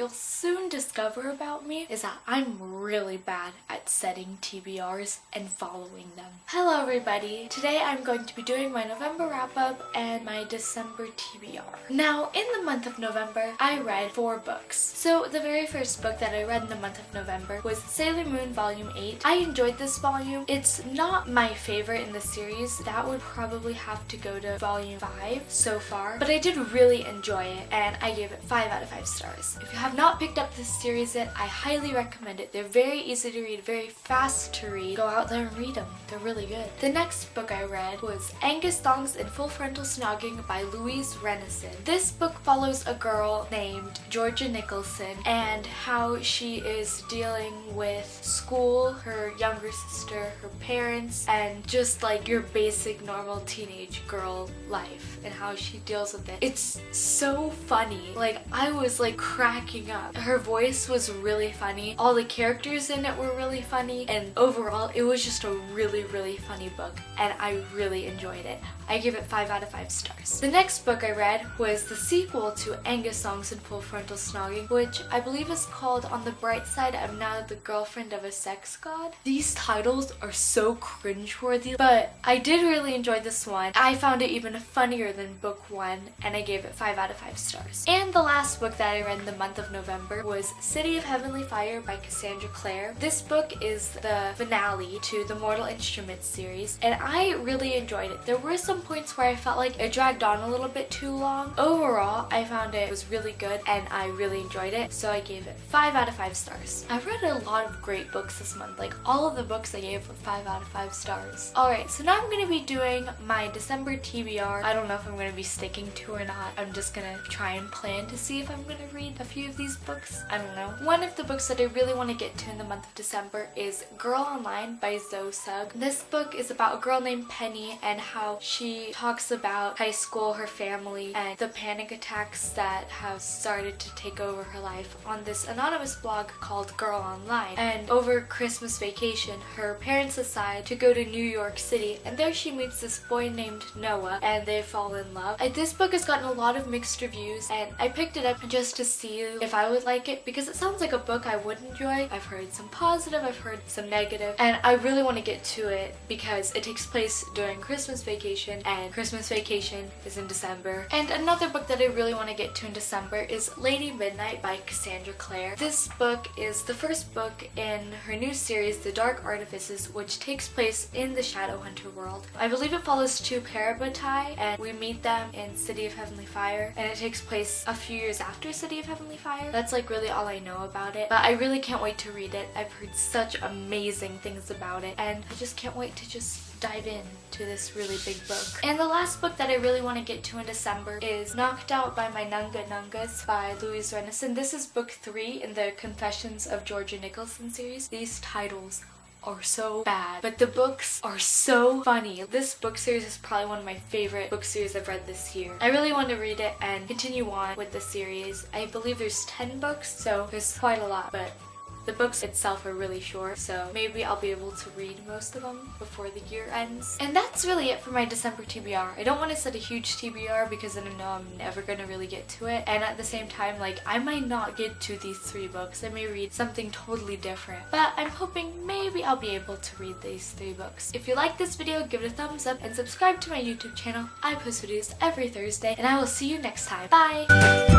you'll soon discover about me is that I'm really bad at setting TBRs and following them. Hello everybody! Today I'm going to be doing my November wrap-up and my December TBR. Now, in the month of November, I read 4 books. So the very first book that I read in the month of November was Sailor Moon Volume 8. I enjoyed this volume. It's not my favorite in the series. That would probably have to go to Volume 5 so far. But I did really enjoy it and I gave it 5 out of 5 stars. If you have not picked up this series yet, I highly recommend it. They're very easy to read, very fast to read. Go out there and read them. They're really good. The next book I read was Angus Thongs and Full Frontal Snogging by Louise Renison. This book follows a girl named Georgia Nicholson and how she is dealing with school, her younger sister, her parents, and just like your basic normal teenage girl life and how she deals with it. It's so funny. Like, I was like cracking up. Her voice was really funny. All the characters in it were really funny, and overall it was just a really funny book and I really enjoyed it. I give it 5 out of 5 stars. The next book I read was the sequel to Angus Thongs and Full Frontal Snogging, which I believe is called On the Bright Side, I'm Now the Girlfriend of a Sex God. These titles are so cringeworthy, but I did really enjoy this one. I found it even funnier than book 1 and I gave it 5 out of 5 stars. And the last book that I read in the month of November was City of Heavenly Fire by Cassandra Clare. This book is the finale to the Mortal Instruments series and I really enjoyed it. There were some points where I felt like it dragged on a little bit too long. Overall, I found it was really good and I really enjoyed it, so I gave it 5 out of 5 stars. I've read a lot of great books this month. Like, all of the books I gave were 5 out of 5 stars. Alright, so now I'm going to be doing my December TBR. I don't know if I'm going to be sticking to or not. I'm just going to try and plan to see if I'm going to read a few of these books. I don't know. One of the books that I really want to get to in the month of December is Girl Online by Zoe Sugg. This book is about a girl named Penny and how she talks about high school, her family, and the panic attacks that have started to take over her life on this anonymous blog called Girl Online. And over Christmas vacation, her parents decide to go to New York City, and there she meets this boy named Noah, and they fall in love. This book has gotten a lot of mixed reviews, and I picked it up just to see if I would like it, because it sounds like a book I would enjoy. I've heard some positive, I've heard some negative, and I really want to get to it because it takes place during Christmas vacation, and Christmas vacation is in December. And another book that I really want to get to in December is Lady Midnight by Cassandra Clare. This book is the first book in her new series, The Dark Artifices, which takes place in the Shadowhunter world. I believe it follows 2 Parabatai, and we meet them in City of Heavenly Fire, and it takes place a few years after City of Heavenly Fire. That's like really all I know about it, but I really can't wait to read it. I've heard such amazing things about it, and I just can't wait to just dive in to this really big book. And the last book that I really want to get to in December is Knocked Out by My Nunga Nungas by Louise Renison. This is book 3 in the Confessions of Georgia Nicholson series. These titles are so bad, but the books are so funny. This book series is probably one of my favorite book series I've read this year. I really want to read it and continue on with the series. I believe there's 10 books, so there's quite a lot, but the books itself are really short, so maybe I'll be able to read most of them before the year ends. And that's really it for my December TBR. I don't want to set a huge TBR because then I know I'm never going to really get to it. And at the same time, like, I might not get to these 3 books. I may read something totally different. But I'm hoping maybe I'll be able to read these 3 books. If you like this video, give it a thumbs up and subscribe to my YouTube channel. I post videos every Thursday, and I will see you next time. Bye!